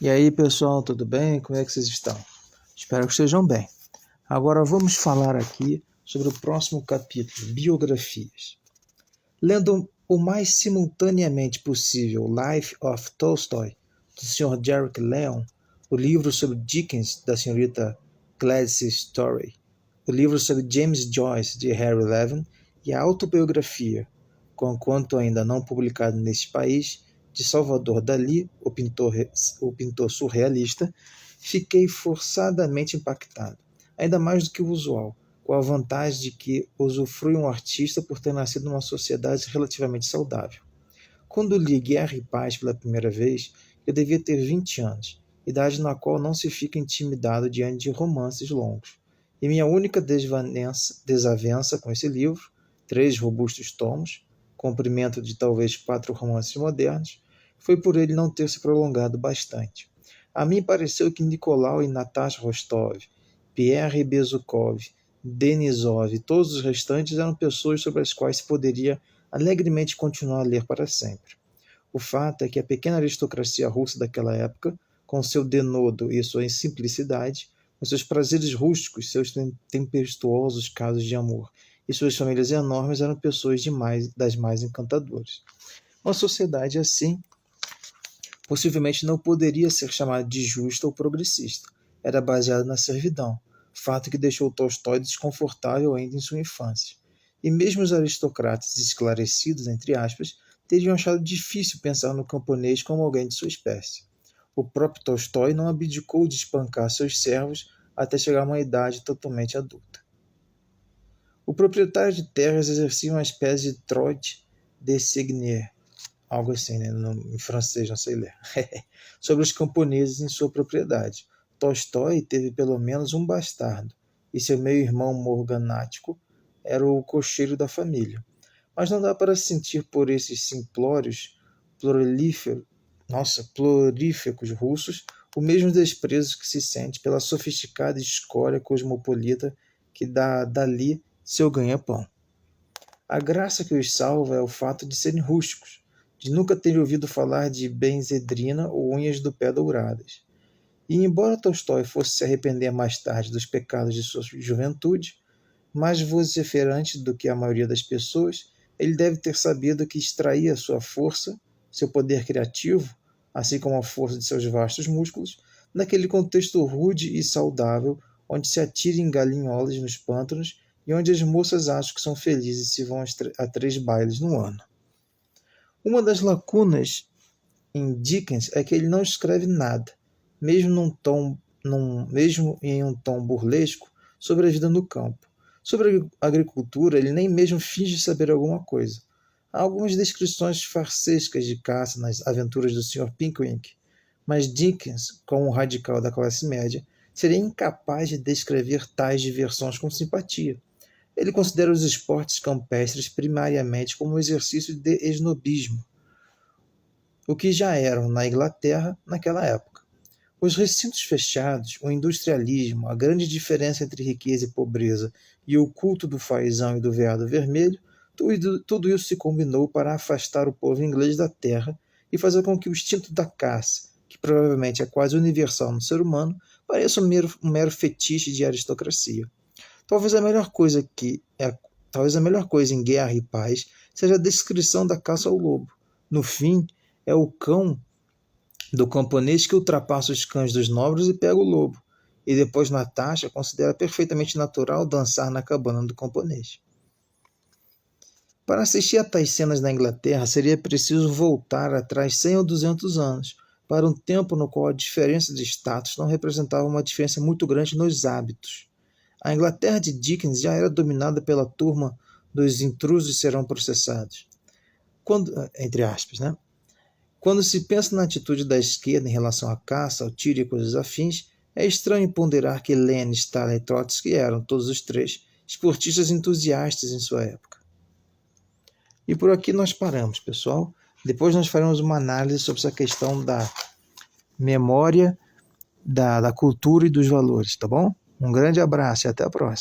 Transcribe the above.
E aí, pessoal, tudo bem? Como é que vocês estão? Espero que estejam bem. Agora vamos falar aqui sobre o próximo capítulo, biografias. Lendo o mais simultaneamente possível Life of Tolstoy, do Sr. Derek Leon, o livro sobre Dickens, da senhorita Gladys Story, o livro sobre James Joyce, de Harry Levin, e a autobiografia, conquanto ainda não publicado neste país, de Salvador Dalí, o pintor surrealista, fiquei forçadamente impactado, ainda mais do que o usual, com a vantagem de que usufrui um artista por ter nascido numa sociedade relativamente saudável. Quando li Guerra e Paz pela primeira vez, eu devia ter 20 anos, idade na qual não se fica intimidado diante de romances longos. E minha única desavença com esse livro, 3 robustos tomos, comprimento de talvez 4 romances modernos, foi por ele não ter se prolongado bastante. A mim pareceu que Nicolau e Natasha Rostov, Pierre Bezukhov, Denisov e todos os restantes eram pessoas sobre as quais se poderia alegremente continuar a ler para sempre. O fato é que a pequena aristocracia russa daquela época, com seu denodo e sua simplicidade, com seus prazeres rústicos, seus tempestuosos casos de amor e suas famílias enormes, eram pessoas das mais encantadoras. Uma sociedade assim possivelmente não poderia ser chamada de justa ou progressista. Era baseada na servidão, fato que deixou Tolstói desconfortável ainda em sua infância. E mesmo os aristocratas esclarecidos, entre aspas, teriam achado difícil pensar no camponês como alguém de sua espécie. O próprio Tolstói não abdicou de espancar seus servos até chegar a uma idade totalmente adulta. O proprietário de terras exercia uma espécie de trote de seigneur, algo assim, né? Em francês, não sei ler, sobre os camponeses em sua propriedade. Tolstói teve pelo menos um bastardo, e seu meio-irmão morganático era o cocheiro da família. Mas não dá para sentir por esses simplórios ploríficos russos o mesmo desprezo que se sente pela sofisticada escória cosmopolita que dá dali seu ganha-pão. A graça que os salva é o fato de serem rústicos, de nunca terem ouvido falar de benzedrina ou unhas do pé douradas. E embora Tolstói fosse se arrepender mais tarde dos pecados de sua juventude, mais vociferante do que a maioria das pessoas, ele deve ter sabido que extraía sua força, seu poder criativo, assim como a força de seus vastos músculos, naquele contexto rude e saudável, onde se atira em galinholas nos pântanos e onde as moças acham que são felizes se vão a 3 bailes no ano. Uma das lacunas em Dickens é que ele não escreve nada, mesmo em um tom burlesco, sobre a vida no campo. Sobre a agricultura, ele nem mesmo finge saber alguma coisa. Há algumas descrições farsescas de caça nas aventuras do Sr. Pickwick, mas Dickens, como um radical da classe média, seria incapaz de descrever tais diversões com simpatia. Ele considera os esportes campestres primariamente como um exercício de esnobismo, o que já eram na Inglaterra naquela época. Os recintos fechados, o industrialismo, a grande diferença entre riqueza e pobreza e o culto do fazão e do veado vermelho, tudo isso se combinou para afastar o povo inglês da terra e fazer com que o instinto da caça, que provavelmente é quase universal no ser humano, pareça um mero fetiche de aristocracia. Talvez a melhor coisa em Guerra e Paz seja a descrição da caça ao lobo. No fim, é o cão do camponês que ultrapassa os cães dos nobres e pega o lobo. E depois Natasha considera perfeitamente natural dançar na cabana do camponês. Para assistir a tais cenas na Inglaterra, seria preciso voltar atrás 100 ou 200 anos, para um tempo no qual a diferença de status não representava uma diferença muito grande nos hábitos. A Inglaterra de Dickens já era dominada pela turma dos intrusos serão processados. Entre aspas, né? Quando se pensa na atitude da esquerda em relação à caça, ao tiro e coisas afins, é estranho ponderar que Lenin, Stalin e Trotsky eram, todos os 3, esportistas entusiastas em sua época. E por aqui nós paramos, pessoal. Depois nós faremos uma análise sobre essa questão da memória, da cultura e dos valores, tá bom? Um grande abraço e até a próxima.